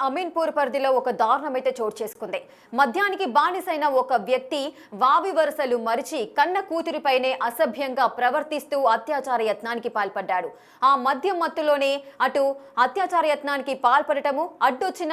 అమీన్పూర్ పరిధిలో ఒక దారుణం అయితే చోటు చేసుకుంది. మద్యానికి బానిసైన ఒక వ్యక్తి వావి వరుసలు మరిచి కన్న కూతురిపైనే అసభ్యంగా ప్రవర్తిస్తూ అత్యాచార యత్నానికి పాల్పడ్డాడు. ఆ మద్యం మత్తులోనే అటు అత్యాచార యత్నానికి పాల్పడటము, అడ్డొచ్చిన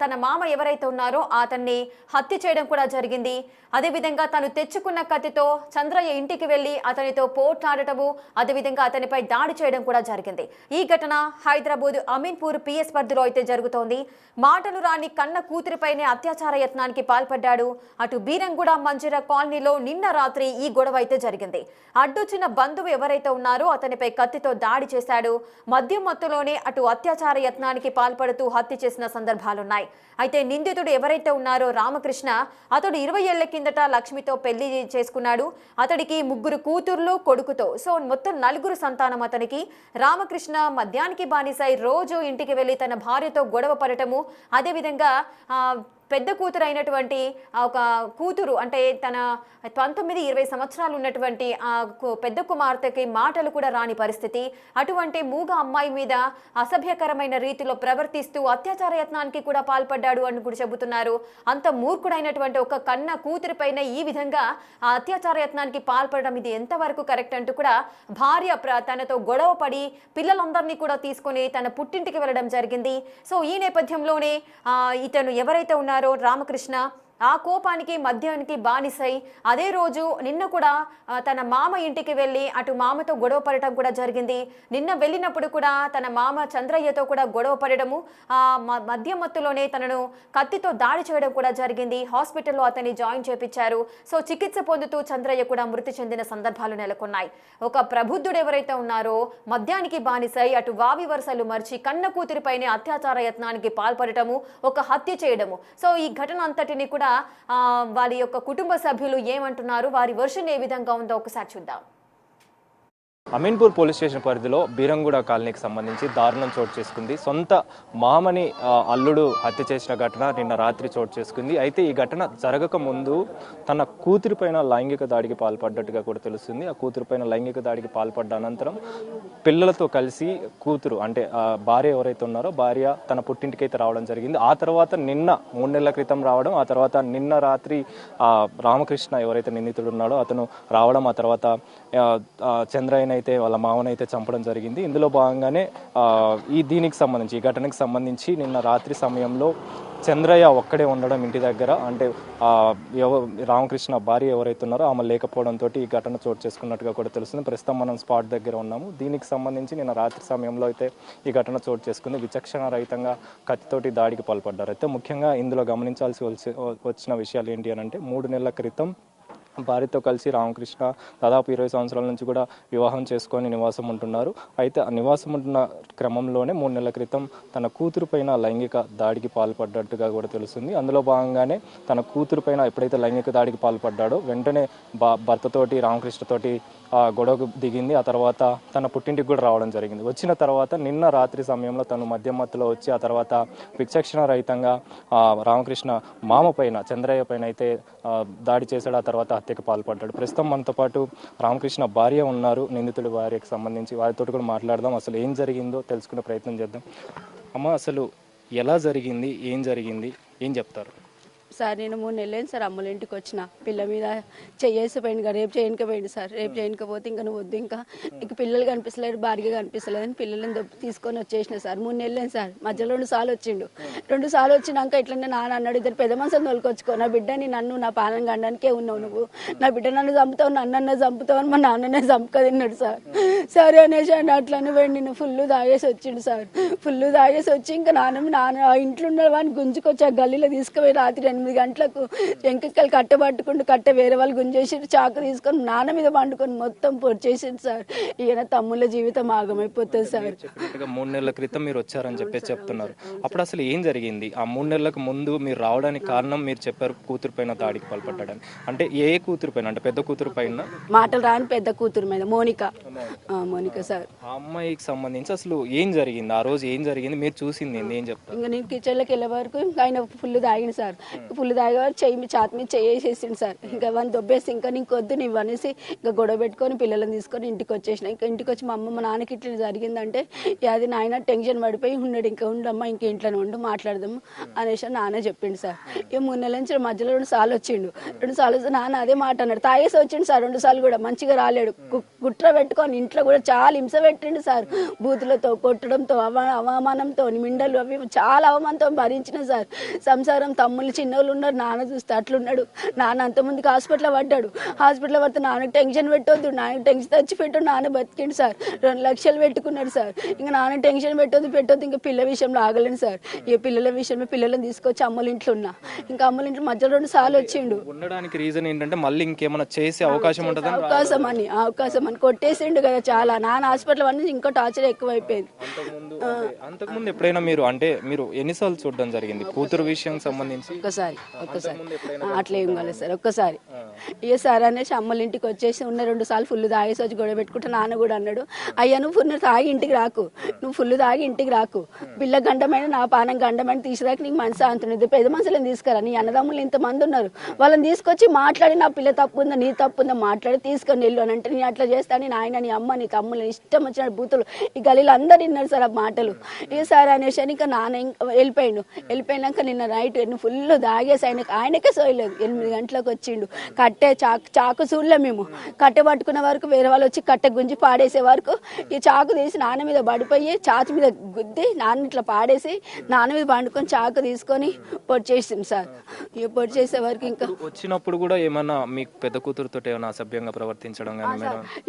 తన మామ ఎవరైతే ఉన్నారో అతన్ని హత్య చేయడం కూడా జరిగింది. అదేవిధంగా తను తెచ్చుకున్న కత్తితో చంద్రయ్య ఇంటికి వెళ్లి అతనితో పోట్లాడటము, అదేవిధంగా అతనిపై దాడి చేయడం కూడా జరిగింది. ఈ ఘటన హైదరాబాద్ అమీన్పూర్ పిఎస్ పరిధిలో అయితే జరుగుతోంది. మాటలు రాని కన్న కూతురిపైనే అత్యాచార యత్నానికి పాల్పడ్డాడు. అటు బీరంగూడ మంజిర కాలనీలో నిన్న రాత్రి ఈ గొడవ అయితే జరిగింది. అడ్డొచ్చిన బంధువు ఎవరైతే ఉన్నారో అతనిపై కత్తితో దాడి చేశాడు. మద్యం మత్తులోనే అటు అత్యాచార యత్నానికి పాల్పడుతూ హత్య చేసిన సందర్భాలున్నాయి. అయితే నిందితుడు ఎవరైతే ఉన్నారో రామకృష్ణ, అతడు 20 ఏళ్ల కిందట లక్ష్మితో పెళ్లి చేసుకున్నాడు. అతడికి 3 కూతుర్లు, కొడుకుతో మొత్తం 4 సంతానం అతనికి. రామకృష్ణ మద్యానికి బానిసై రోజు ఇంటికి వెళ్లి తన భార్యతో గొడవ పడటము, అదేవిధంగా పెద్ద కూతురు అయినటువంటి ఒక కూతురు అంటే తన 19-20 సంవత్సరాలు ఉన్నటువంటి ఆ పెద్ద కుమార్తెకి మాటలు కూడా రాని పరిస్థితి. అటువంటి మూగ అమ్మాయి మీద అసభ్యకరమైన రీతిలో ప్రవర్తిస్తూ అత్యాచార యత్నానికి కూడా పాల్పడ్డాడు అని కూడా చెబుతున్నారు. అంత మూర్ఖుడైనటువంటి ఒక కన్న కూతురి పైన ఈ విధంగా ఆ అత్యాచార యత్నానికి పాల్పడడం ఇది ఎంతవరకు కరెక్ట్ అంటూ కూడా భార్య తనతో గొడవ పడి పిల్లలందరినీ కూడా తీసుకొని తన పుట్టింటికి వెళ్ళడం జరిగింది. సో ఈ నేపథ్యంలోనే ఇతను ఎవరైతే ఉన్నారో రామకృష్ణ ఆ కోపానికి మద్యానికి బానిసై అదే రోజు నిన్న కూడా తన మామ ఇంటికి వెళ్ళి అటు మామతో గొడవ పడటం కూడా జరిగింది. నిన్న వెళ్ళినప్పుడు కూడా తన మామ చంద్రయ్యతో కూడా గొడవ పడడము, మద్యం మత్తులోనే తనను కత్తితో దాడి చేయడం కూడా జరిగింది. హాస్పిటల్లో అతన్ని జాయిన్ చేపించారు. సో చికిత్స పొందుతూ చంద్రయ్య కూడా మృతి చెందిన సందర్భాలు నెలకొన్నాయి. ఒక ప్రబుద్ధుడు ఎవరైతే ఉన్నారో మద్యానికి బానిసై అటు వావి వరుసలు మర్చి కన్న కూతురిపైనే అత్యాచార యత్నానికి పాల్పడటము, ఒక హత్య చేయడము. సో ఈ ఘటన అంతటిని కూడా వారి యొక్క కుటుంబ సభ్యులు ఏమంటున్నారు, వారి వర్షన్ ఏ విధంగా ఉందో ఒకసారి చూద్దాం. అమీన్పూర్ పోలీస్ స్టేషన్ పరిధిలో బీరంగూడ కాలనీకి సంబంధించి దారుణం చోటు చేసుకుంది. సొంత మామని అల్లుడు హత్య చేసిన ఘటన నిన్న రాత్రి చోటు చేసుకుంది. అయితే ఈ ఘటన జరగక ముందు తన కూతురిపైన లైంగిక దాడికి పాల్పడ్డట్టుగా కూడా తెలుస్తుంది. ఆ కూతురిపైన లైంగిక దాడికి పాల్పడ్డ అనంతరం పిల్లలతో కలిసి కూతురు అంటే భార్య ఎవరైతే ఉన్నారో భార్య తన పుట్టింటికి అయితే రావడం జరిగింది. ఆ తర్వాత నిన్న 3 నెలల క్రితం రావడం, ఆ తర్వాత నిన్న రాత్రి రామకృష్ణ ఎవరైతే నిందితుడు ఉన్నాడో అతను రావడం, ఆ తర్వాత చంద్రయ్య అయితే వాళ్ళ మామనైతే చంపడం జరిగింది. ఇందులో భాగంగానే ఈ ఘటనకి సంబంధించి నిన్న రాత్రి సమయంలో చంద్రయ్య ఒక్కడే ఉండడం ఇంటి దగ్గర, అంటే రామకృష్ణ భార్య ఎవరైతే ఉన్నారో ఆమె లేకపోవడంతో ఈ ఘటన చోటు చేసుకున్నట్టుగా కూడా తెలుస్తుంది. ప్రస్తుతం మనం స్పాట్ దగ్గర ఉన్నాము. దీనికి సంబంధించి నిన్న రాత్రి సమయంలో అయితే ఈ ఘటన చోటు చేసుకుంది. విచక్షణ రహితంగా కత్తితోటి దాడికి పాల్పడ్డారు. అయితే ముఖ్యంగా ఇందులో గమనించాల్సి వచ్చిన విషయాలు ఏంటి అని అంటే 3 నెలల క్రితం భార్యతో కలిసి రామకృష్ణ దాదాపు 20 సంవత్సరాల నుంచి కూడా వివాహం చేసుకొని నివాసం ఉంటున్నారు. అయితే ఆ నివాసం ఉంటున్న క్రమంలోనే 3 నెలల క్రితం తన కూతురు పైన లైంగిక దాడికి పాల్పడ్డట్టుగా కూడా తెలుస్తుంది. అందులో భాగంగానే తన కూతురు పైన ఎప్పుడైతే లైంగిక దాడికి పాల్పడ్డాడో వెంటనే భర్తతోటి రామకృష్ణతోటి గొడవకు దిగింది. ఆ తర్వాత తన పుట్టింటికి కూడా రావడం జరిగింది. వచ్చిన తర్వాత నిన్న రాత్రి సమయంలో తను మద్యం మత్తులో వచ్చి ఆ తర్వాత విచక్షణ రహితంగా రామకృష్ణ మామ పైన చంద్రయ్య పైన అయితే దాడి చేశాడు. ఆ తర్వాత హత్యకు పాల్పడ్డాడు. ప్రస్తుతం మనతో పాటు రామకృష్ణ భార్య ఉన్నారు, నిందితుడి భార్యకు సంబంధించి. వారితో కూడా మాట్లాడదాం, అసలు ఏం జరిగిందో తెలుసుకునే ప్రయత్నం చేద్దాం. అమ్మ, అసలు ఎలా జరిగింది, ఏం జరిగింది, ఏం చెప్తారు? సార్ నేను 3 నెలలైంది సార్ అమ్మల ఇంటికి వచ్చిన. పిల్ల మీద చేయేసిపోయింది కదా, రేపు చేయకపోయింది సార్. రేపు చేయకపోతే ఇంకా నువ్వు వద్దు, ఇంకా నీకు పిల్లలు కనిపిస్తలేరు, భార్య కనిపిస్తలేదు అని పిల్లలను తీసుకొని వచ్చేసిన సార్. 3 నెలలైంది సార్. మధ్యలో 2 సార్లు వచ్చిండు. 2 సార్లు వచ్చినాక ఇట్లనే నాన్న అన్నాడు, ఇద్దరు పెద్ద మనసుని తోలుకొచ్చుకో, నా బిడ్డని నన్ను నా పాలన గండానికే ఉన్నావు, నువ్వు నా బిడ్డ నన్ను చంపుతావు, నన్ను చంపుతావు అని మా నాన్ననే చంపుక తిన్నాడు సార్. సరే అనేసి అండి అట్లనే పోయింది. నేను ఫుల్ తాగేసి వచ్చిండు సార్. ఫుల్ తాగేసి వచ్చి ఇంకా నాన్న ఇంట్లో ఉన్న వాడిని గుంజుకొచ్చి ఆ గల్లీలో తీసుకుపోయి రాత్రి 8 గంటలకు ఎంకెక్కలు కట్టబట్టుకుంటూ వేరే వాళ్ళు గుంజేసి చాకు తీసుకొని నాన్న మీద పండుకొని మొత్తం పొడిచేసింది సార్. ఈయన తమ్ముళ్ళ జీవితం ఆగమైపోతుంది సార్. 3 నెలల క్రితం మీరు వచ్చారని చెప్పేసి చెప్తున్నారు. అప్పుడు అసలు ఏం జరిగింది? ఆ 3 నెలలకు ముందు మీరు రావడానికి కారణం మీరు చెప్పారు, కూతురు పైన దాడికి పాల్పడ్డాడని. అంటే ఏ కూతురు పైన? అంటే పెద్ద కూతురు పైన? మాటలు రాని పెద్ద కూతురు మీద మోనిక సార్. ఆ అమ్మాయికి సంబంధించి అసలు ఏం జరిగింది? ఆ రోజు ఏం జరిగింది? మీరు చూసింది ఏం చెప్తారు? ఇంకా నేను కిచెన్లోకి వెళ్ళే వరకు ఆయన ఫుల్ తాగింది సార్. ఫుల్ తాగే చెయ్యి ఛాతి మీద చేసేసిండు సార్. ఇంకా అవన్నీ దొబ్బేసి ఇంకా నీకొద్దు నువ్వు అనేసి ఇంకా గొడవ పెట్టుకొని పిల్లలను తీసుకొని ఇంటికి వచ్చేసిన. ఇంకా ఇంటికి వచ్చి మా అమ్మ మా నాన్నకి ఇట్లా జరిగిందంటే అది నాయన టెన్షన్ పడిపోయి ఉన్నాడు. ఇంకా ఉండమ్మా ఇంక ఇంట్లోనే ఉండు మాట్లాడదాము అనేసి నాన్న చెప్పిండు సార్. ఇక 3 నెలల నుంచి మధ్యలో 2 సార్లు వచ్చిండు. 2 సార్లు నాన్న అదే మాట అన్నాడు. తాగేసి వచ్చిండు సార్ 2 సార్లు కూడా మంచిగా రాలేడు. కుట్ర పెట్టుకొని ఇంట్లో కూడా చాలా హింస పెట్టిండు సార్. బూతులతో కొట్టడంతో అవమానంతో మిండలు అవి చాలా అవమానంతో భరించిన సార్. సంసారం తమ్ముళ్ళు చిన్నోళ్ళు ఉన్నారు. నాన్న చూస్తే అట్లున్నాడు. నాన్న అంతమందికి హాస్పిటల్ పడ్డాడు. హాస్పిటల్ పడితే నాన్నకి టెన్షన్ పెట్టొద్దు, నాన్నకి టెన్షన్ తెచ్చిపెట్టు. నాన్న బతికిండు సార్. 2 లక్షలు పెట్టుకున్నాడు సార్. ఇంకా నాన్న టెన్షన్ పెట్టొద్దు ఇంకా పిల్లల విషయంలో ఆగలేను సార్. ఇక పిల్లల విషయంలో పిల్లలను తీసుకొచ్చి అమ్మల ఇంట్లో ఉన్నా. ఇంకా అమ్మల ఇంట్లో మధ్యలో 2 సార్లు వచ్చిండు. ఉండడానికి రీజన్ ఏంటంటే మళ్ళీ ఇంకేమైనా చేసే అవకాశం ఉంటుంది. అవకాశం అని కొట్టేసిండు కదా చాలా. నాన్న హాస్పిటల్ అన్నీ ఇంకో టార్చర్ ఎక్కువైపోయింది. అంతకుముందు ఎప్పుడైనా మీరు ఎన్నిసార్లు చూడడం జరిగింది కూతురు విషయం సంబంధించి? ఒక్కసారి అట్లా ఏం కాలేదు సార్. ఒక్కసారి ఇక సార్ అనేసి అమ్మల ఇంటికి వచ్చేసి ఉన్న 2 సార్లు ఫుల్ తాగేసి వచ్చి గొడవ పెట్టుకుంటే నాన్న కూడా అన్నాడు, అయ్యా నువ్వు ఫుల్ తాగి ఇంటికి రాకు, నువ్వు ఫుల్ తాగి ఇంటికి రాకు, పిల్ల గండమైన నా పానం గండమైన తీసుకురాక నీకు మనసు అంటున్నది. పెద్ద మనుషులను తీసుకురా, నీ అన్నదమ్ములు ఇంతమంది ఉన్నారు, వాళ్ళని తీసుకొచ్చి మాట్లాడి నా పిల్ల తప్పు ఉందా నీ తప్పు ఉందా మాట్లాడి తీసుకొని వెళ్ళు అని అంటే, నేను అట్లా చేస్తాను నీ నాయన నీ అమ్మ నీ తమ్ముళ్ళు ఇష్టం వచ్చిన బూతులు ఈ గలీలు అందరు విన్నారు సార్ ఆ మాటలు. ఇక సార్ అనేసి ఇంకా నాన్న వెళ్ళిపోయినాక నిన్న నైట్ ఫుల్ తాగేసి ఆయనకే సోయలేదు. 8 గంటలకు వచ్చిండు. కట్టే చాకు చూడలే మేము. కట్టె పట్టుకునే వరకు వేరే వాళ్ళు వచ్చి కట్టె గుంజి పాడేసే వరకు ఈ చాకు తీసి నాన్న మీద పడిపోయి ఛాతి మీద గుద్ది నాన్న ఇట్లా పాడేసి నాన్న మీద పండుకొని చాకు తీసుకొని పొడి చేసింది సార్. ఇక పొడి చేసే వరకు ఇంకా వచ్చినప్పుడు కూడా ఏమన్నా మీకు పెద్ద కూతురుతో ఏమైనా అసభ్యంగా ప్రవర్తించడం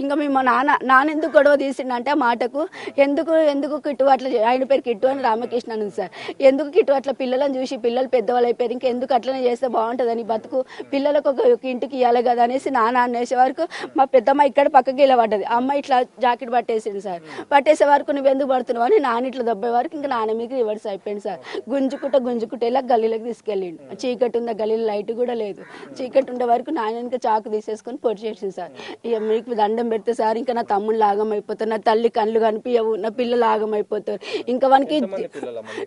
ఇంకా మేము నాన్న ఎందుకు గొడవ తీసిండంటే ఆ మాటకు ఎందుకు కిట్టు అట్లా ఆయన పేరు కిట్టు అని రామకృష్ణ అని సార్. ఎందుకు కిట్టు అట్లా పిల్లలను చూసి పిల్లలు పెద్దవాళ్ళు అయిపోయారు ఇంకా ఎందుకు అట్లనే చేస్తే బాగుంటుందని బతుకు పిల్లలకు ఒక ఇంటికి ఇవ్వాలి కదా అనేసి నాన్న అనేసే వరకు మా పెద్దమ్మ ఇక్కడ పక్కకి ఇలా పడ్డది. అమ్మ ఇట్లా జాకెట్ పట్టేసింది సార్. పట్టేసే వరకు నువ్వు ఎందుకు పడుతున్నావు అని నాన్న ఇట్లా దెబ్బే వరకు ఇంకా నాన్న మీకు రివర్స్ అయిపోయింది సార్. గుంజుకుంటే ఇలా గల్లీలోకి తీసుకెళ్ళిండు. చీకటి ఉన్న గల్లీలో లైట్ కూడా లేదు. చీకటి ఉండే వరకు నాయన ఇంకా చాకు తీసేసుకొని పొడి చేసింది సార్. ఇక మీకు దండం పెడితే సార్ ఇంకా నా తమ్ముళ్ళు లాగం అయిపోతారు, నా తల్లి కళ్ళు కనిపించవు, నా పిల్లలు లాగం అయిపోతారు. ఇంకా వానికి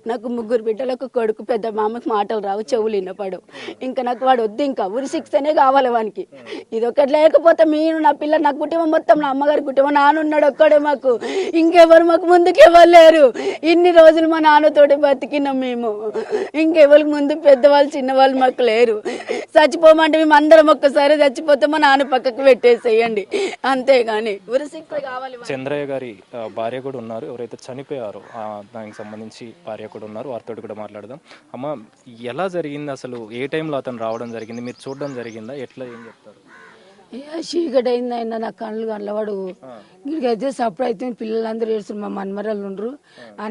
నాకు 3 బిడ్డలకు కొడుకు, పెద్ద మామకి మాటలు రావు, చెవులు వినపడవు. ఇంకా నాకు వాడు వద్దు, ఇంకా ఉరి శిక్షనే కావాలి వానికి. ఇది ఒకటి లేకపోతే మీరు నా పిల్ల నా కుటుంబం మొత్తం నా అమ్మగారి కుటుంబం నాన్నున్నాడు ఒక్కడే మాకు, ఇంకెవరు మాకు ముందుకు ఇవ్వలేరు. ఇన్ని రోజులు మా నాన్నతోటి బతికినాం మేము. ఇంకెవరికి ముందు పెద్దవాళ్ళు చిన్నవాళ్ళు మాకు లేరు. చచ్చిపోమంటే మేము అందరం ఒక్కసారి చచ్చిపోతే మా నాన్న పక్కకు పెట్టేసేయండి అంతేగాని ఉరి శిక్ష కావాలి. చంద్రయ్య గారి భార్య కూడా ఉన్నారు, ఎవరైతే చనిపోయారో దానికి సంబంధించి భార్య కూడా ఉన్నారు, వారితో కూడా మాట్లాడదాం. అమ్మ ఎలా జరిగింది అసలు, ఏ టైంలో అతను రావడం జరిగింది, మీరు చూడడం జరిగిందా, ఎట్లా ఏం చెప్తారు? చీకటి అయింది ఆయన నా కళ్ళు కళ్ళవాడు ఇక్కడికైతే సప్పుడు అయితే పిల్లలందరూ ఏడుస్తారు. మా మన్మరాలు ఉండరు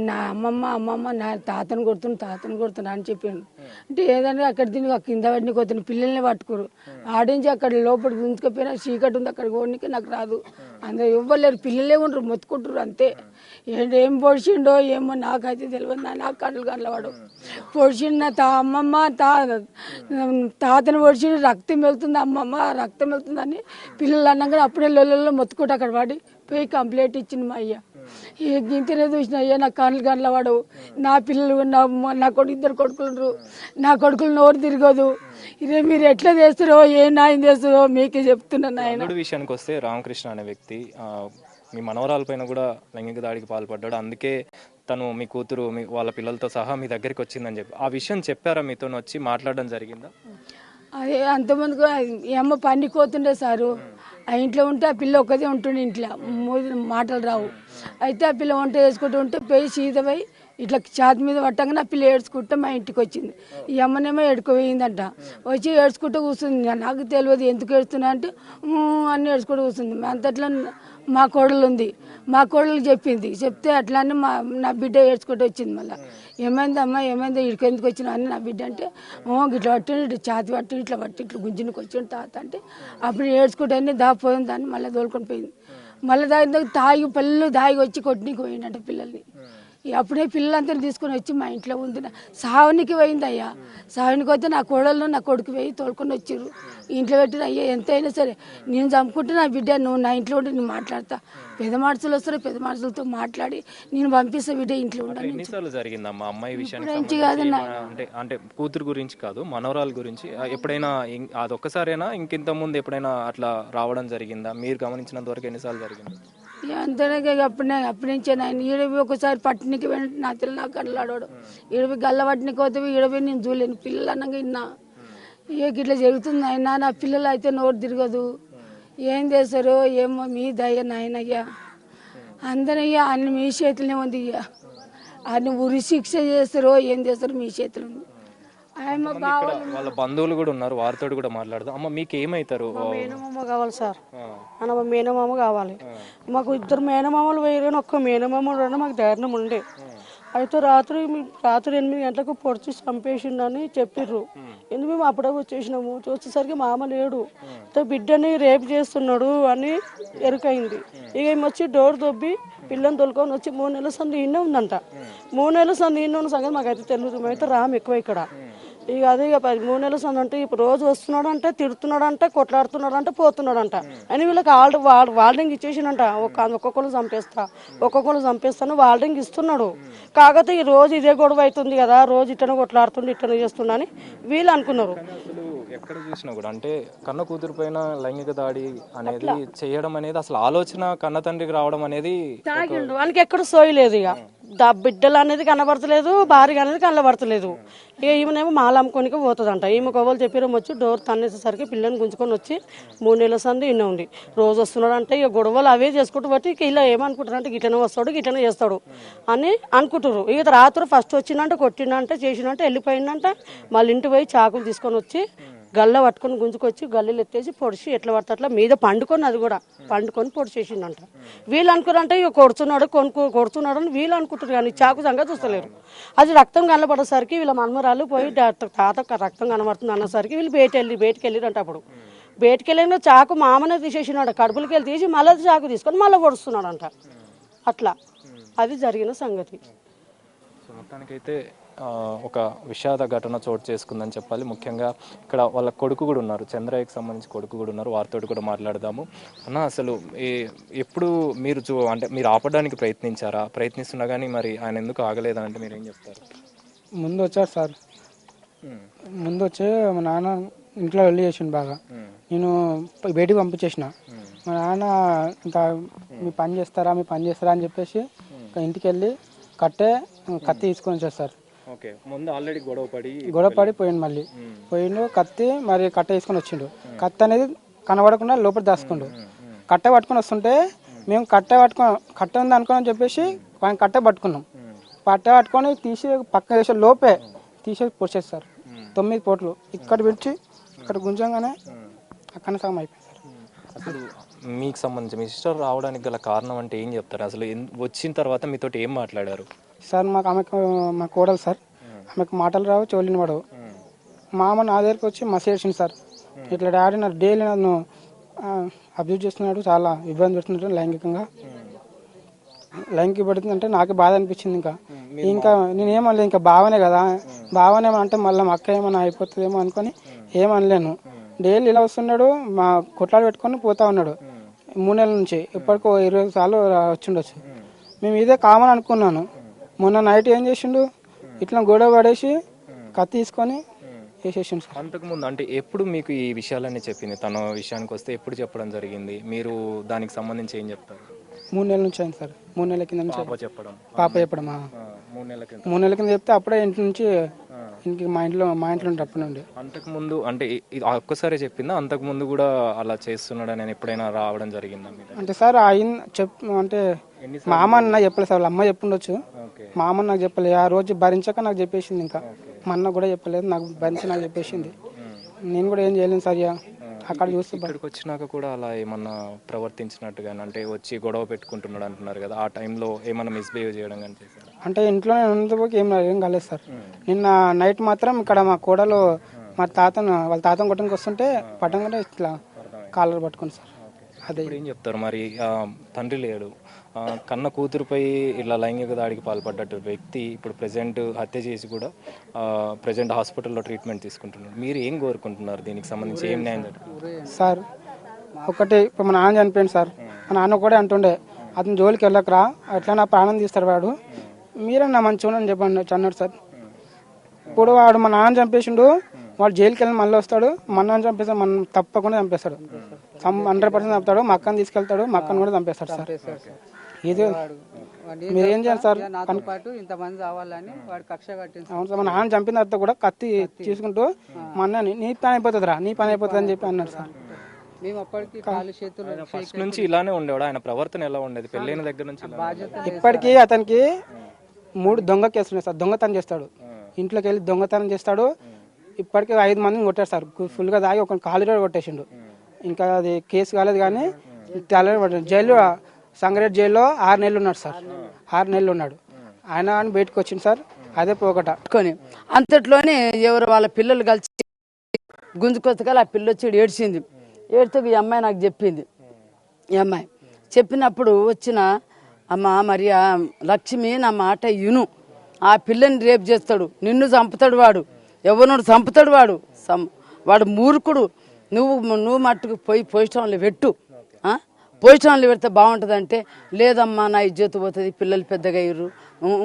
నా అమ్మమ్మ నా తాతను కొడుతున్నా అని చెప్పాను. అంటే ఏదన్నా అక్కడ తిని కింద పడిని కొత్త పిల్లల్ని పట్టుకోరు. ఆడించి అక్కడ లోపలికి ఉంచుకపోయినా చీకటి ఉంది అక్కడికి ఓడికి నాకు రాదు. అందరూ ఇవ్వలేరు, పిల్లలే ఉండరు మొత్తుకుంటారు అంతే. ఏం పొడిచిండో ఏమో నాకైతే తెలియదు. నా కళ్ళు కళ్ళవాడు పొడిచిండు. నా అమ్మమ్మ తాతను పొడిచిండు, రక్తం వెళ్తుంది అమ్మమ్మ రక్తం వెళ్తుంది అని పిల్లలు అన్నాక అప్పుడే లొల్లలో మొత్తుకుంటూ అక్కడ పడి పోయి కంప్లైంట్ ఇచ్చింది మా అయ్య. ఇంతనే చూసిన అయ్యా నా కళ్ళు కళ్ళవాడు, నా పిల్లలు నా కొడుకు 2 కొడుకులు, నా కొడుకులు నోరు తిరగదు, ఇదే మీరు ఎట్లా చేస్తారో ఏ న్యాయం చేస్తారో మీకే చెప్తున్నాను. ఆయన విషయానికి వస్తే రామకృష్ణ అనే వ్యక్తి మీ మనవరాల పైన కూడా లైంగిక దాడికి పాల్పడ్డాడు, అందుకే తను మీ కూతురు వాళ్ళ పిల్లలతో సహా మీ దగ్గరికి వచ్చిందని చెప్పి ఆ విషయం చెప్పారా, మీతో వచ్చి మాట్లాడడం జరిగిందా? అదే అంతమందికి ఏమో పని కోతుండే సారు. ఆ ఇంట్లో ఉంటే ఆ పిల్ల ఒక్కదే ఉంటుండే, ఇంట్లో మాటలు రావు. అయితే ఆ పిల్ల వంట వేసుకుంటూ ఉంటే పోయి సీతపోయి ఇట్లా ఛాతి మీద పట్టంగా నా పిల్ల ఏడ్చుకుంటే మా ఇంటికి వచ్చింది. ఈ అమ్మనేమో ఏడుకోపోయిందంట. వచ్చి ఏడ్చుకుంటూ కూర్చుంది. నాకు తెలియదు ఎందుకు ఏడుస్తున్నా అంటే అన్నీ ఏడ్చుకుంటూ కూర్చుంది. అంతట్లో మా కోడలు ఉంది, మా కోడలు చెప్తే అట్లానే నా బిడ్డ ఏడ్చుకుంటూ వచ్చింది. మళ్ళీ ఏమైందమ్మా ఏమైందో ఇక్కడికి ఎందుకు వచ్చినా అని నా బిడ్డ అంటే ఇట్లా పట్టిండు ఛాతి పట్టి ఇట్లా గుంజునికి వచ్చిండు తాత అంటే అప్పుడు ఏడ్చుకుంటే దాపోయింది. దాన్ని మళ్ళీ తోలుకొని పోయింది. మళ్ళీ తాగి పళ్ళు దాగి వచ్చి కొట్టినీకి పోయిండంట పిల్లల్ని. అప్పుడే పిల్లలంతా తీసుకొని వచ్చి మా ఇంట్లో ఉంది సావనికి పోయింది అయ్యా. సావనికి పోతే నా కోడళ్ళు నా కొడుకు పోయి తోలుకొని వచ్చారు. ఇంట్లో పెట్టిన అయ్యా ఎంతైనా సరే నేను చంపుకుంటే నా బిడ్డ నువ్వు నా ఇంట్లో ఉండి నేను మాట్లాడతా. పెద్ద మనుషులు వస్తారు, పెద్ద మనుషులతో మాట్లాడి నేను పంపిస్తా బిడ్డ ఇంట్లో ఉండాలి. ఎన్నిసార్లు జరిగిందమ్మా అమ్మాయి విషయానికి? అంటే కూతురు గురించి కాదు, మనవరాల గురించి ఎప్పుడైనా అదొక్కసారైనా ఇంకింత ముందు ఎప్పుడైనా అట్లా రావడం జరిగిందా? మీరు గమనించినంత వరకు ఎన్నిసార్లు జరిగింది? అంతనే అప్పటి నుంచే ఆయన ఈడవి ఒకసారి పట్టినకి నా పిల్ల నాకు కళ్ళాడాడు. ఈడవి గల్ల పట్టినకి పోతే ఈడవి నేను చూడలేను. పిల్లలు అన్నగా విన్నా ఇట్లా జరుగుతుంది అయినా నా పిల్లలు అయితే నోరు తిరగదు. ఏం చేస్తారో ఏమో మీ దయ నాయనయ్యా. అందరయ్యా అన్ని మీ చేతులనే ఉంది. ఇయ్యా అన్ని ఉరి శిక్ష చేస్తారో ఏం చేస్తారో మీ చేతులు ఉంది. వాళ్ళ బంధువులు కూడా ఉన్నారు, వారితో కూడా మాట్లాడదాం. అమ్మ మీకు ఏమైతారు? మేనమామ కావాలి సార్, అన్న మా మేనమామ కావాలి. మాకు ఇద్దరు మేనమామలు వేయగానే ఒక్క మేనమామ మాకు ధైర్యం ఉండే. అయితే రాత్రి 8 గంటలకు పొడిచి చంపేసిండని చెప్పిర్రు. ఎందుకు మేము అప్పుడే వచ్చేసినాము. వచ్చేసరికి మామ లేడు, బిడ్డని రేపు చేస్తున్నాడు అని ఎరుకైంది. ఇక వచ్చి డోర్ దొబ్బి పిల్లని తోలుకొని వచ్చి 3 నెలల సంది ఈయనే ఉందంట. 3 నెలల సంది ఈయన ఉన్న సంగతి మాకైతే తెలియదు. మేమైతే రాము ఎక్కువ ఇక్కడ. ఇక అదే ఇక 3 నెలల సంది అంటే ఇప్పుడు రోజు వస్తున్నాడు అంటే, తిడుతున్నాడు అంటే, కొట్లాడుతున్నాడు అంటే, పోతున్నాడు అంట. అని వీళ్ళకి వార్నింగ్ ఇచ్చేసినంట. ఒక్కొక్కరు చంపేస్తాను వార్నింగ్ ఇస్తున్నాడు. కాకపోతే ఈ రోజు ఇదే గొడవ అవుతుంది కదా, రోజు ఇట్టనే కొట్లాడుతుండే ఇట్టనే చేస్తున్నా అని వీళ్ళు అనుకున్నారు. ఎక్కడ చూసినా కూడా అంటే కన్న కూతురు పైన లైంగిక దాడి అనేది చేయడం అనేది అసలు ఆలోచన కన్న తండ్రికి రావడం అనేది తాగిండు. వానికి ఎక్కడ సోయలేదు. ఇక బిడ్డలు అనేది కనబడతలేదు, భార్య అనేది కనబడతలేదు. ఇక ఈమెనేమో మాల అమ్ముకోనికి పోతుందంట. ఈమె కొవ్వలు చెప్పిన వచ్చి డోర్ తన్నేసేసరికి పిల్లని గుంజుకొని వచ్చి 3 నెలల సంది ఇన్న ఉంది. రోజు వస్తున్నాడు అంటే ఇక గొడవలు అవే చేసుకుంటూ బట్టి ఇక ఇలా ఏమనుకుంటారంటే గిట్లనే వస్తాడు గిట్లనే చేస్తాడు అని అనుకుంటారు. ఇక రాత్రి ఫస్ట్ వచ్చిందంటే కొట్టిందంటే చేసిందంటే వెళ్ళిపోయిందంట. మళ్ళీ ఇంటి పోయి చాకులు తీసుకొని వచ్చి గల్ల పట్టుకొని గుంజుకొచ్చి గల్లలు ఎత్తేసి పొడిచి ఎట్లా పడితే అట్లా మీద పండుకొని, అది కూడా పండుకొని పొడిచేసిండంట. వీళ్ళు అనుకున్నారంటే ఇక కొడుతున్నాడు అని వీళ్ళు అనుకుంటారు కానీ చాకు సంగతి చూస్తలేరు. అది రక్తం కనబడేసరికి వీళ్ళ మన్మరాలు పోయి తాత రక్తం కనబడుతుంది అన్నసరికి వీళ్ళు బయటికి వెళ్ళిరంట. అప్పుడు బయటికి వెళ్ళిన చాకు మామనే తీసేసినాడు. కడుపులకి వెళ్ళి తీసి మళ్ళీ చాకు తీసుకొని మళ్ళీ పొడుస్తున్నాడంట. అట్లా అది జరిగిన సంగతి. మొత్తానికైతే ఒక విషాద ఘటన చోటు చేసుకుందని చెప్పాలి. ముఖ్యంగా ఇక్కడ వాళ్ళ కొడుకు కూడా ఉన్నారు, చంద్రయ్యకి సంబంధించి కొడుకు కూడా ఉన్నారు, వారితో కూడా మాట్లాడదాము. అన్న అసలు ఎప్పుడు మీరు అంటే మీరు ఆపడానికి ప్రయత్నిస్తున్నా కానీ మరి ఆయన ఎందుకు ఆగలేదని అంటే మీరు ఏం చెప్తారు? ముందు వచ్చారు సార్, ముందు వచ్చి మా నాన్న ఇంట్లో వెళ్ళి చేసిండు బాగా. నేను బయటికి పంపించేసిన. మా నాన్న ఇంకా మీ పని చేస్తారా అని చెప్పేసి ఇంటికి వెళ్ళి కత్తి తీసుకొని వచ్చారు సార్. గొడవ పడి పోయిండు. మళ్ళీ పోయిండు, కత్తి మరి కట్ట తీసుకొని వచ్చిండు. కత్తి అనేది కనబడకుండా లోపల దాచుకుండు. కట్ట పట్టుకొని వస్తుంటే మేము కట్ట ఉంది అనుకుని చెప్పేసి కట్ట పట్టుకున్నాం. పట్టుకొని తీసి పక్కన వేసే లోపే తీసేసి పొడిచేస్తారు. 9 పోట్లు ఇక్కడ విడిచి ఇక్కడ గుంజంగానే అక్కడ సగం అయిపోయింది సార్. అసలు మీకు సంబంధించి మీ సిస్టర్ రావడానికి గల కారణం అంటే ఏం చెప్తారు? అసలు వచ్చిన తర్వాత మీతో ఏం మాట్లాడారు సార్? మా కోడలు సార్, ఆమెకు మాటలు రావు, చెవులిని పడవు. మా అమ్మ నా దగ్గరికి వచ్చి మస్తు ఏడ్చింది సార్. ఇట్లా డాడీ నా డైలీ నన్ను అబ్జర్వ్ చేస్తున్నాడు, చాలా ఇబ్బంది పెడుతున్నాడు లైంగిక పడుతుందంటే నాకు బాధ అనిపించింది. ఇంకా నేనేమనలేదు, ఇంకా బావనే కదా, బావనే అంటే మళ్ళీ మా అక్క ఏమన్నా అయిపోతుందేమో అనుకొని ఏమనలేను. డైలీ ఇలా వస్తున్నాడు, మా కొట్లాలు పెట్టుకొని పోతా ఉన్నాడు 3 నెలల నుంచి. ఇప్పటికో 20 సార్లు వచ్చిండొచ్చు. మేము ఇదే కామన్ అనుకున్నాను. మొన్న నైట్ ఏం చేసిండు, ఇట్లా గొడవ పడేసి కత్తి తీసుకొని వేసేసిండు సార్. అంతకుముందు అంటే ఎప్పుడు మీకు ఈ విషయాలన్నీ చెప్పింది? తన విషయానికి వస్తే ఎప్పుడు చెప్పడం జరిగింది? మీరు దానికి సంబంధించి ఏం చెప్తారు? 3 నెలల నుంచి అయింది సార్. 3 నెలల కింద నుంచి పాప చెప్పడం 3 నెలల కింద చెప్తే అప్పుడే ఇంటి నుంచి మా ఇంట్లో ఉంటే అప్పటి నుండి. అంతకుముందు అంటే ఒక్కసారి చెప్పిందా? అంతకుముందు కూడా అలా చేస్తున్నాడు అని ఎప్పుడైనా రావడం జరిగిందా? అంటే సార్ అంటే మా అమ్మ నాకు చెప్పలేదు సార్, వాళ్ళ అమ్మ చెప్పుండొచ్చు. మా అమ్మ నాకు చెప్పలేదు. ఆ రోజు భరించాక నాకు చెప్పేసింది. ఇంకా మా అన్న కూడా చెప్పలేదు, నాకు భరించి నాకు చెప్పేసింది. నేను కూడా ఏం చేయలేను సార్. అక్కడ చూస్తే ఇక్కడికి వచ్చినాక కూడా అలా ఏమన్నా ప్రవర్తించినట్టుగా అంటే వచ్చి గొడవ పెట్టుకుంటున్నాడు అంటున్నారు కదా, ఆ టైంలో ఏమన్నా మిస్బిహేవ్ చేయడం కానీ చేశారు? అంటే ఇంట్లో ఉన్నంతవరకు ఏం కాలేదు సార్. నిన్న నైట్ మాత్రం ఇక్కడ మా కోడలు వాళ్ళ తాతను కొట్టడానికి వస్తుంటే పట్టంగా ఇట్లా కాలర్ పట్టుకుని సార్. అదే ఇప్పుడు ఏం చెప్తారు మరి? తండ్రి లేడు, కన్న కూతురుపై ఇలా లైంగిక దాడికి పాల్పడ్డ వ్యక్తి ఇప్పుడు ప్రెజెంట్ హత్య చేసి కూడా ప్రెజెంట్ హాస్పిటల్లో ట్రీట్మెంట్ తీసుకుంటున్నారు. మీరు ఏం కోరుకుంటున్నారు? దీనికి సంబంధించి ఏం న్యాయం జరుగుతుంది? సార్ ఒకటి ఇప్పుడు మా నాన్న చనిపోయింది సార్. మా నాన్న కూడా అంటుండే అతను జోలికి వెళ్ళకరా, అట్లా నా ప్రాణం తీస్తారు వాడు, మీరన్నా మంచిగా అని చెప్పండి అన్నాడు సార్. ఇప్పుడు వాడు మా నాన్న చంపేసిండు, వాడు జైలుకి వెళ్ళి మళ్ళీ వస్తాడు, మా నాన్న చంపేస్తాడు, మనం తప్పకుండా చంపేస్తాడు, 100% చంపుతాడు. మా అక్కని తీసుకెళ్తాడు, మా అక్కని కూడా చంపేస్తాడు సార్. ఇది మీరేం చేయాలి సార్? ఇంతమంది కావాలని వాడు కక్ష కట్టింది. అవును సార్, మా నాన్న చంపిన తర్వాత కూడా కత్తి తీసుకుంటూ మా అన్నని నీ పని అయిపోతుందిరా, నీ పని అయిపోతుంది అని చెప్పి అన్నాడు సార్. మేము అప్పటికి కాలు చేతులు ఫస్ట్ నుంచి ఇలానే ఉండేవాడు? ఆయన ప్రవర్తన ఎలా ఉండేది పెళ్ళైన దగ్గర నుంచి? ఇప్పటికీ అతనికి 3 దొంగ కేసులు ఉన్నాయి సార్. దొంగతనం చేస్తాడు, ఇంట్లోకి వెళ్ళి దొంగతనం చేస్తాడు. ఇప్పటికీ 5 మందిని కొట్టాడు సార్. ఫుల్గా తాగి ఒక కాలు కొట్టేసిండు. ఇంకా అది కేసు కాలేదు కానీ జైలు సంగారెడ్డి జైల్లో 6 నెలలు ఉన్నాడు సార్. 6 నెలలు ఉన్నాడు ఆయన, కానీ బయటకు వచ్చింది సార్. అదే పోకట కొని అంతట్లోనే ఎవరు వాళ్ళ పిల్లలు కలిసి గుంజుకొత్తగా ఆ పిల్ల వచ్చి ఏడ్చింది. ఏడితే ఈ అమ్మాయి నాకు చెప్పింది. ఈ అమ్మాయి చెప్పినప్పుడు వచ్చిన అమ్మ మరి లక్ష్మి నా మాట ఇను, ఆ పిల్లని రేపు చేస్తాడు, నిన్ను చంపుతాడు వాడు, ఎవరినోడు చంపుతాడు వాడు, వాడు మూర్ఖుడు, నువ్వు మట్టుకు పోయి పొజిషన్లో పెట్టు, పొజిషన్లో పెడితే బాగుంటుంది అంటే, లేదమ్మా నా ఇజ్జత్ పోతుంది, పిల్లలు పెద్దగా అయ్యారు,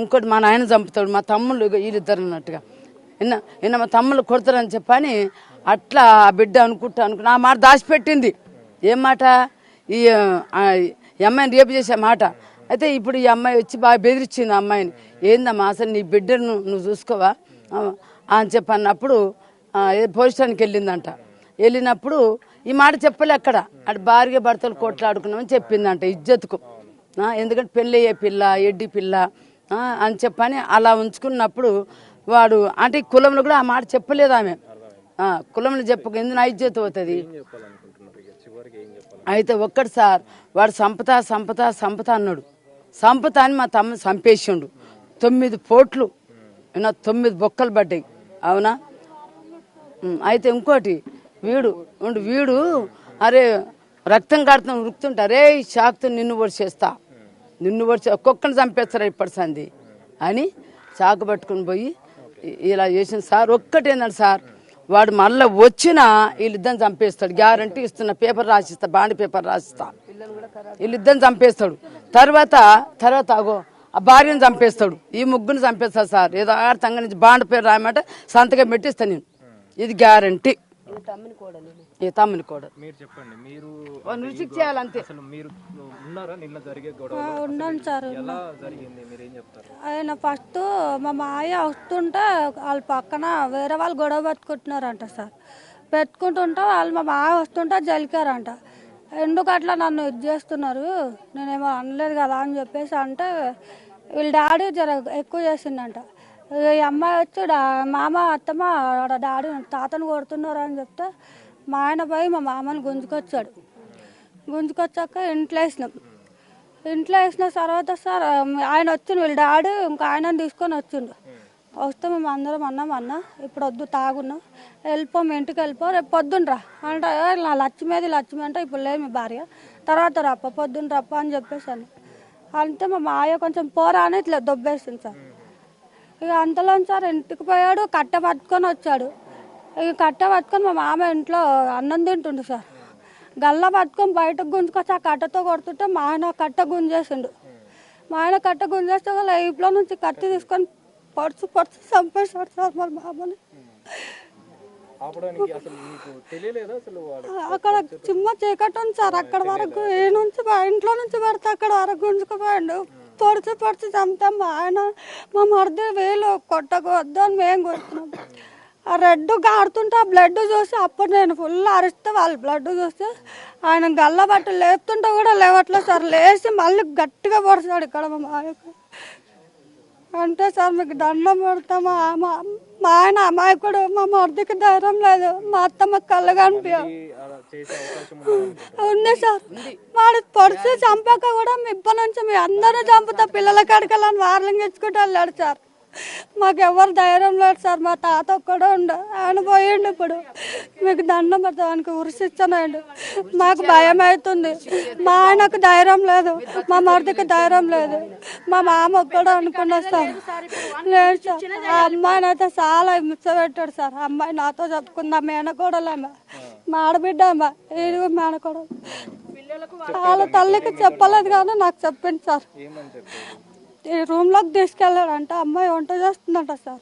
ఇంకోటి మా నాయన చంపుతాడు, మా తమ్ముళ్ళు వీళ్ళిద్దరు అన్నట్టుగా నిన్న మా తమ్ముళ్ళు కొడతారని చెప్పని అట్లా ఆ బిడ్డ అనుకుంటా ఆ మాట దాచిపెట్టింది. ఏం మాట? ఈ అమ్మాయిని రేపు చేసే మాట. అయితే ఇప్పుడు ఈ అమ్మాయి వచ్చి బాగా బెదిరించింది ఆ అమ్మాయిని. ఏందమ్మా అసలు నీ బిడ్డను నువ్వు చూసుకోవా అని చెప్పన్నప్పుడు పోలీస్ స్టేషన్కి వెళ్ళిందంట. వెళ్ళినప్పుడు ఈ మాట చెప్పలే అక్కడ, అటు భార్య భర్తలు కొట్లాడుకున్నామని చెప్పిందంట ఇజ్జత్కు. ఎందుకంటే పెళ్ళి అయ్యే పిల్ల, ఎడ్డి పిల్ల అని చెప్పని అలా ఉంచుకున్నప్పుడు వాడు అంటే కులంలో కూడా ఆ మాట చెప్పలేదు ఆమె. కులంలో చెప్పక ఎందుకు నా ఇజ్జత్ అవుతుంది. అయితే ఒక్కటి సార్, వాడు సంపత అన్నాడు. సంపత అని మా తమ్ముడు చంపేసిండు. 9 పోట్లు 9 బొక్కలు పడ్డాయి. అవునా? అయితే ఇంకోటి వీడు అరే రక్తం కాడుతాం ఉరుకుతుంటా, అరే షాక్తో నిన్ను చేస్తా, ఒక్కొక్కరిని చంపేస్తారా ఇప్పటి సంది అని చాకు పట్టుకుని పోయి ఇలా చేసిన సార్. ఒక్కటి ఏంటంటే సార్, వాడు మళ్ళీ వచ్చినా వీళ్ళిద్దరిని చంపేస్తాడు, గ్యారంటీ ఇస్తున్నా, పేపర్ రాసిస్తా, బాండ్ పేపర్ రాసిస్తా, వీళ్ళిద్దరిని చంపేస్తాడు. తర్వాత అగో ఆ భార్యను చంపేస్తాడు, ఈ ముగ్గురిని చంపేస్తాడు సార్. ఏదో ఆర్థంగా నుంచి బాండ్ పేరు రాయమంటే సంతకం పెట్టిస్తాను నేను, ఇది గ్యారంటీ. ఈ తమ్ముని కూడా మీరు చెప్పండి, మీరు రుచికి చేయాలంతే. అసలు మీరు ఉన్నారా నిన్న జరిగే గొడవ? ఉన్నాను సార్. ఎలా జరిగింది మీరేం చెప్తారు? ఆయన ఫస్ట్ మా మాయ వస్తుంటే వాళ్ళ పక్కన వేరే వాళ్ళు గొడవ పెట్టుకుంటున్నారంట సార్. పెట్టుకుంటుంటే వాళ్ళు మా మాయ వస్తుంటే జలికారంట. ఎందుకు అట్లా నన్ను ఇది చేస్తున్నారు, నేనేమో అనలేదు కదా అని చెప్పేసి అంటే వీళ్ళ డాడీ ఎక్కువ చేసిందంట. ఈ అమ్మాయి వచ్చి మామ అత్తమ్మ డాడీ తాతను కొడుతున్నారు అని చెప్తే మా ఆయన పోయి మా మామని గుంజుకొచ్చాడు. గుంజుకొచ్చాక ఇంట్లో వేసిన తర్వాత సార్ ఆయన వచ్చిండు, వీళ్ళ డాడీ ఇంకా ఆయనని తీసుకొని వచ్చిండు. వస్తే మేము అందరం అన్న ఇప్పుడు వద్దు, తాగున్నాం, వెళ్ళిపో, మీ ఇంటికి వెళ్ళిపో, రేపు పొద్దున్నరా అంటే నా లక్ష్మి అంటే ఇప్పుడు లేదు మీ భార్య, తర్వాత రప్ప పొద్దున్న రప్ప అని చెప్పేసాను. అంతే మా మాయ కొంచెం పోరా అని ఇట్లా దొబ్బేసింది సార్. ఇక అంతలో సార్ ఇంటికి పోయాడు, కట్ట పట్టుకొని వచ్చాడు. ఇక కట్ట పట్టుకొని మా మామ ఇంట్లో అన్నం తింటుండు సార్. గల్ల పట్టుకొని బయటకు గుంజుకొచ్చి ఆ కట్టతో కొడుతుంటే మా ఆయన కట్ట గుంజేసిండు. మా ఆయన కట్ట గుంజేస్తే వాళ్ళ ఇంట్లో నుంచి కత్తి తీసుకొని పొడుచు చంపేశాడు సార్ మా మామని. అక్కడ చిమ్మ చీకటి ఉంది సార్, అక్కడ వరకు ఏ నుంచి ఇంట్లో నుంచి పడితే అక్కడ వరకు గుంజుకుపోయాడు. పొడిచి చంపుతాం. మా ఆయన మా మరిది వేలు కొట్టకూడదు అని మేము కొడుతున్నాం. ఆ రెడ్ గాడుతుంటే ఆ బ్లడ్ చూసి అప్పుడు నేను ఫుల్ అరిస్తే వాళ్ళు బ్లడ్ చూస్తే ఆయన గల్ల బట్టి లేపుతుంటే కూడా లేవట్లేదు సార్. లేచి మళ్ళీ గట్టిగా పొడిచాడు ఇక్కడ మా మాయకు. అంటే సార్ మీకు దండం పెడతామా, మా ఆయన అమాయకుడు, మా మరిదికి ధైర్యం లేదు, మా అత్తమ్మ కళ్ళు కనిపించ ఉంది సార్. వాడు పొడిచి చంపాక కూడా మీ ఇప్పటి నుంచి మీ అందరూ చంపుతా పిల్లల కడకలని వార్లింగ్ ఇచ్చుకుంటూ వెళ్ళాడు సార్. మాకు ఎవరు ధైర్యం లేదు సార్. మా తాత ఒక్కడే ఉండు, ఆయన పోయిండు. ఇప్పుడు మీకు దండం పెడతాం, ఆయనకి ఉరిసిచ్చనండి. మాకు భయం అవుతుంది. మా ఆయనకు ధైర్యం లేదు, మా మరిదికి ధైర్యం లేదు. మా మామ ఒక్కడే అనుకున్నా సార్. లేదు సార్, ఆ అమ్మాయిని అయితే చాలా హింస పెట్టాడు సార్. ఆ అమ్మాయి నాతో చెప్పుకుందా, మేనకోడలమ్మ, మా ఆడబిడ్డ అమ్మ, ఏడుగు మేనకోడలు. వాళ్ళ తల్లికి చెప్పలేదు కానీ నాకు చెప్పింది సార్. ఈ రూమ్లోకి తీసుకెళ్ళాడంట, అమ్మాయి వంట చేస్తుందంట సార్.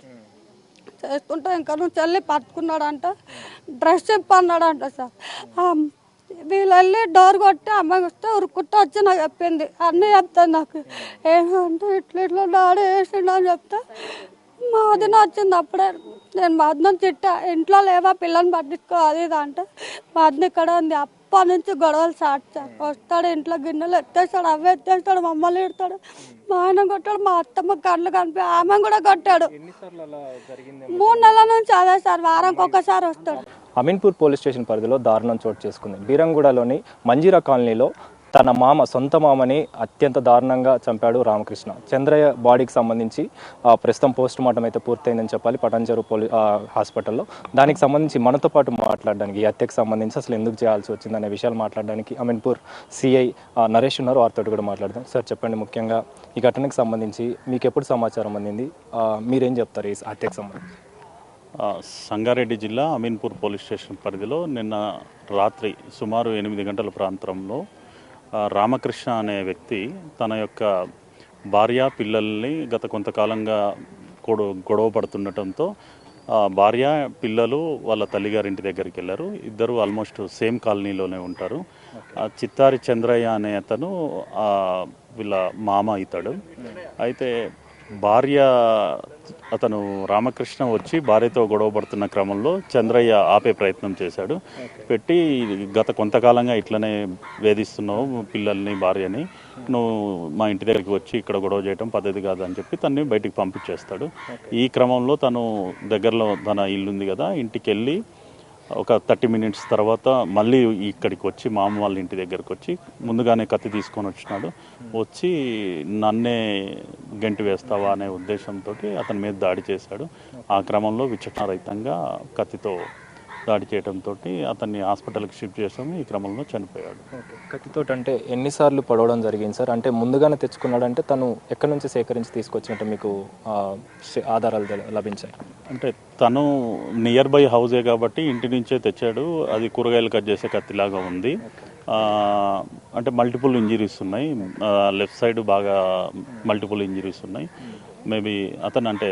చేస్తుంటే ఇంకా నువ్వు చెల్లి పట్టుకున్నాడంట, డ్రెస్ చెప్పన్నాడంట సార్. వీళ్ళు వెళ్ళి డోర్ కొట్టి అమ్మాయి వస్తే ఉరుక్కుంటూ వచ్చి నాకు చెప్పింది. అన్నీ చెప్తాను నాకు. ఏమంటే ఇట్లా డాడీ వేసిండు అని చెప్తే మా వదిన వచ్చింది. అప్పుడే నేను మా వదిన తిట్టా, ఇంట్లో లేవా పిల్లని పట్టించుకో అది ఇది అంటే, మా వదిన ఇక్కడ ఉంది. అప్పటి నుంచి గొడవలు స్టార్ట్ సార్. వస్తాడు, ఇంట్లో గిన్నెలు ఎత్తేస్తాడు, అవి ఎత్తేస్తాడు, మమ్మల్ని ఇడతాడు, మా ఆయన కొట్టాడు, మా అత్తమ్మ కళ్ళు కనిపి ఆమె కూడా కొట్టాడు. 3 నెలల నుంచి అదే సార్, వారానికి ఒక్కసారి వస్తాడు. అమీన్పూర్ పోలీస్ స్టేషన్ పరిధిలో దారుణం చోటు చేసుకుంది. బీరంగూడలోని మంజీరా కాలనీలో తన సొంత మామని అత్యంత దారుణంగా చంపాడు రామకృష్ణ. చంద్రయ్య బాడీకి సంబంధించి ప్రస్తుతం పోస్ట్ మార్టం అయితే పూర్తయిందని చెప్పాలి పటాన్చెరు హాస్పిటల్లో. దానికి సంబంధించి మనతో పాటు మాట్లాడడానికి, ఈ హత్యకు సంబంధించి అసలు ఎందుకు చేయాల్సి వచ్చిందనే విషయాలు మాట్లాడడానికి అమీన్పూర్ సిఐ నరేష్ ఉన్నారు. వారితో కూడా మాట్లాడదాం. సార్ చెప్పండి, ముఖ్యంగా ఈ ఘటనకు సంబంధించి మీకు ఎప్పుడు సమాచారం అందింది, మీరేం చెప్తారు ఈ హత్యకు సంబంధించి? సంగారెడ్డి జిల్లా అమీన్పూర్ పోలీస్ స్టేషన్ పరిధిలో నిన్న రాత్రి సుమారు 8 గంటల ప్రాంతంలో రామకృష్ణ అనే వ్యక్తి తన యొక్క భార్య పిల్లల్ని గత కొంతకాలంగా గొడవ పడుతుండటంతో భార్య పిల్లలు వాళ్ళ తల్లిగారింటి దగ్గరికి వెళ్ళారు. ఇద్దరు ఆల్మోస్ట్ సేమ్ కాలనీలోనే ఉంటారు. చిత్తారి చంద్రయ్య అనే అతను వీళ్ళ మామ అవుతాడు. అయితే భార్య అతను రామకృష్ణ వచ్చి భార్యతో గొడవ పడుతున్న క్రమంలో చంద్రయ్య ఆపే ప్రయత్నం చేశాడు. పెట్టి గత కొంతకాలంగా ఇట్లనే వేధిస్తున్నావు పిల్లల్ని, భార్యని, నువ్వు మా ఇంటి దగ్గరికి వచ్చి ఇక్కడ గొడవ చేయడం పద్ధతి కాదని చెప్పి తనని బయటికి పంపించేస్తాడు. ఈ క్రమంలో తను దగ్గరలో తన ఇల్లుంది కదా, ఇంటికి వెళ్ళి ఒక 30 మినిట్స్ తర్వాత మళ్ళీ ఇక్కడికి వచ్చి మామ వాళ్ళ ఇంటి దగ్గరకు వచ్చి ముందుగానే కత్తి తీసుకొని వచ్చినాడు. వచ్చి నన్నే గెంటి వేస్తావా అనే ఉద్దేశంతో అతని మీద దాడి చేశాడు. ఆ క్రమంలో విచక్షణారహితంగా కత్తితో దాడి చేయడంతో అతన్ని హాస్పిటల్కి షిఫ్ట్ చేసాము. ఈ క్రమంలో చనిపోయాడు. కత్తితో అంటే ఎన్నిసార్లు పడవడం జరిగింది సార్? అంటే ముందుగానే తెచ్చుకున్నాడంటే తను ఎక్కడి నుంచి సేకరించి తీసుకొచ్చినట్టు మీకు ఆధారాలు లభించాయి? అంటే తను నియర్ బై హౌసే కాబట్టి ఇంటి నుంచే తెచ్చాడు. అది కూరగాయలు కట్ చేసే కత్తిలాగా ఉంది. అంటే మల్టిపుల్ ఇంజరీస్ ఉన్నాయి. లెఫ్ట్ సైడ్ బాగా మల్టిపుల్ ఇంజరీస్ ఉన్నాయి. మేబీ అతను అంటే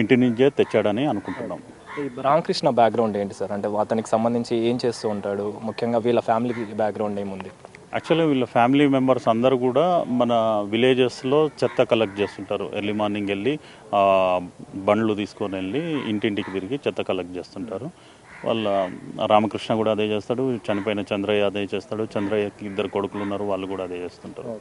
ఇంటి నుంచే తెచ్చాడని అనుకుంటున్నాం. ఈ రామకృష్ణ బ్యాక్గ్రౌండ్ ఏంటి సార్? అంటే అతనికి సంబంధించి ఏం చేస్తూ ఉంటాడు? ముఖ్యంగా వీళ్ళ ఫ్యామిలీకి బ్యాక్గ్రౌండ్ ఏముంది? యాక్చువల్గా వీళ్ళ ఫ్యామిలీ మెంబర్స్ అందరూ కూడా మన విలేజెస్లో చెత్త కలెక్ట్ చేస్తుంటారు. ఎర్లీ మార్నింగ్ వెళ్ళి బండ్లు తీసుకొని వెళ్ళి ఇంటింటికి తిరిగి చెత్త కలెక్ట్ చేస్తుంటారు. వాళ్ళ రామకృష్ణ కూడా అదే చేస్తాడు, చనిపోయిన చంద్రయ్య అదే చేస్తాడు. చంద్రయ్యకి 2 కొడుకులు ఉన్నారు, వాళ్ళు కూడా అదే చేస్తుంటారు.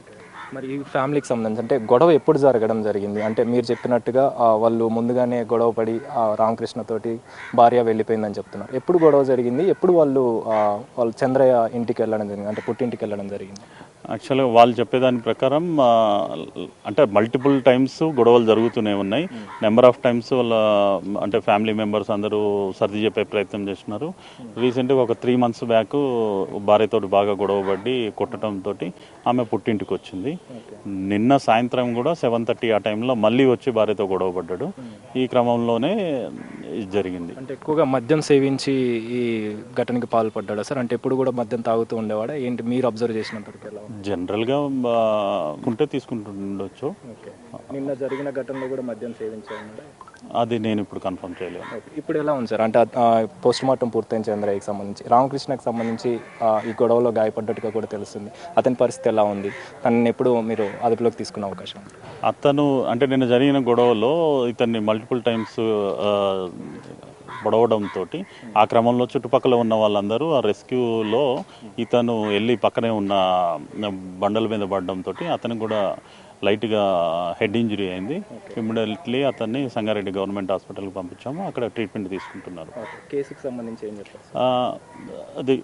మరి ఈ ఫ్యామిలీకి సంబంధించి అంటే గొడవ ఎప్పుడు జరగడం జరిగింది? అంటే మీరు చెప్పినట్టుగా వాళ్ళు ముందుగానే గొడవ పడి రామకృష్ణతోటి భార్య వెళ్ళిపోయిందని చెప్తున్నారు. ఎప్పుడు గొడవ జరిగింది? ఎప్పుడు వాళ్ళు చంద్రయ్య ఇంటికి వెళ్ళడం జరిగింది, అంటే పుట్టింటికి వెళ్ళడం జరిగింది? యాక్చువల్గా వాళ్ళు చెప్పేదాని ప్రకారం అంటే మల్టిపుల్ టైమ్స్ గొడవలు జరుగుతూనే ఉన్నాయి. నెంబర్ ఆఫ్ టైమ్స్ వాళ్ళ అంటే ఫ్యామిలీ మెంబర్స్ అందరూ సర్ది చెప్పే ప్రయత్నం చేస్తున్నారు. రీసెంట్గా ఒక 3 months బ్యాక్ భార్యతో బాగా గొడవ పడి కొట్టడంతో ఆమె పుట్టింటికి వచ్చింది. నిన్న సాయంత్రం కూడా 7:30 ఆ టైంలో మళ్ళీ వచ్చి భార్యతో గొడవ పడ్డాడు. ఈ క్రమంలోనే జరిగింది. అంటే ఎక్కువగా మద్యం సేవించి ఈ ఘటనకి పాల్పడ్డాడు సార్? అంటే ఎప్పుడు కూడా మద్యం తాగుతూ ఉండేవాడా ఏంటి మీరు అబ్జర్వ్ చేసినంతవరకు? ఎలా జనరల్గా ఉంటే తీసుకుంటుండొచ్చు. నిన్న జరిగిన ఘటనలో కూడా మద్యం సేవించాడు? అది నేను ఇప్పుడు కన్ఫర్మ్ చేయలేను. ఇప్పుడు ఎలా ఉంది సార్? అంటే పోస్ట్ మార్టం పూర్తయిన చంద్రయ్యకి సంబంధించి, రామకృష్ణకి సంబంధించి ఈ గొడవలో గాయపడ్డట్టుగా కూడా తెలుస్తుంది. అతని పరిస్థితి ఎలా ఉంది? తనని ఎప్పుడు మీరు అదుపులోకి తీసుకునే అవకాశం? అతను అంటే నిన్న జరిగిన గొడవలో ఇతన్ని మల్టిపుల్ టైమ్స్ పొడవడంతో ఆ క్రమంలో చుట్టుపక్కల ఉన్న వాళ్ళందరూ ఆ రెస్క్యూలో ఇతను వెళ్ళి పక్కనే ఉన్న బండల మీద పడడంతో అతనికి కూడా లైట్గా హెడ్ ఇంజరీ అయింది. ఇమ్మీడియట్లీ అతన్ని సంగారెడ్డి గవర్నమెంట్ హాస్పిటల్కి పంపించాము. అక్కడ ట్రీట్మెంట్ తీసుకుంటున్నారు. కేసుకి సంబంధించి ఏం చెప్తారు? అది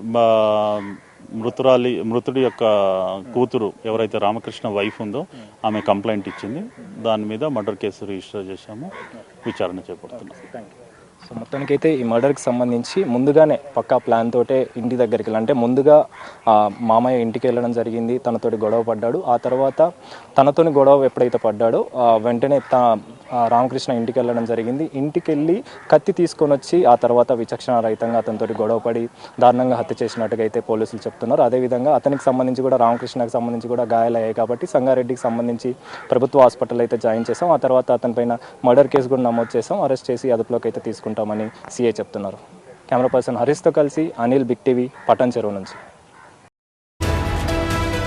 మృతుడి యొక్క కూతురు ఎవరైతే రామకృష్ణ వైఫ్ ఉందో ఆమె కంప్లైంట్ ఇచ్చింది. దాని మీద మర్డర్ కేసు రిజిస్టర్ చేశాము, విచారణ చేపడుతున్నాం. సో మొత్తానికైతే ఈ మర్డర్కి సంబంధించి ముందుగానే పక్కా ప్లాన్ తోటే ఇంటి దగ్గరికి అంటే ముందుగా మామయ్య ఇంటికి వెళ్ళడం జరిగింది, తనతోటి గొడవ పడ్డాడు. ఆ తర్వాత తనతోని గొడవ ఎప్పుడైతే పడ్డాడో వెంటనే రామకృష్ణ ఇంటికి వెళ్ళడం జరిగింది. ఇంటికి వెళ్ళి కత్తి తీసుకొని వచ్చి ఆ తర్వాత విచక్షణ రహితంగా అతనితోటి గొడవపడి దారుణంగా హత్య చేసినట్టుగా అయితే పోలీసులు చెప్తున్నారు. అదేవిధంగా అతనికి సంబంధించి కూడా రామకృష్ణకి సంబంధించి కూడా గాయాలయ్యాయి కాబట్టి సంగారెడ్డికి సంబంధించి ప్రభుత్వ హాస్పిటల్ అయితే జాయిన్ చేసాం. ఆ తర్వాత అతనిపైన మర్డర్ కేసు కూడా నమోదు చేసాం, అరెస్ట్ చేసి అదుపులోకి అయితే తీసుకుంటామని సిఐ చెప్తున్నారు. కెమెరా పర్సన్ హరీష్తో కలిసి అనిల్, బిగ్ టీవీ, పటాన్ చెరువు నుంచి.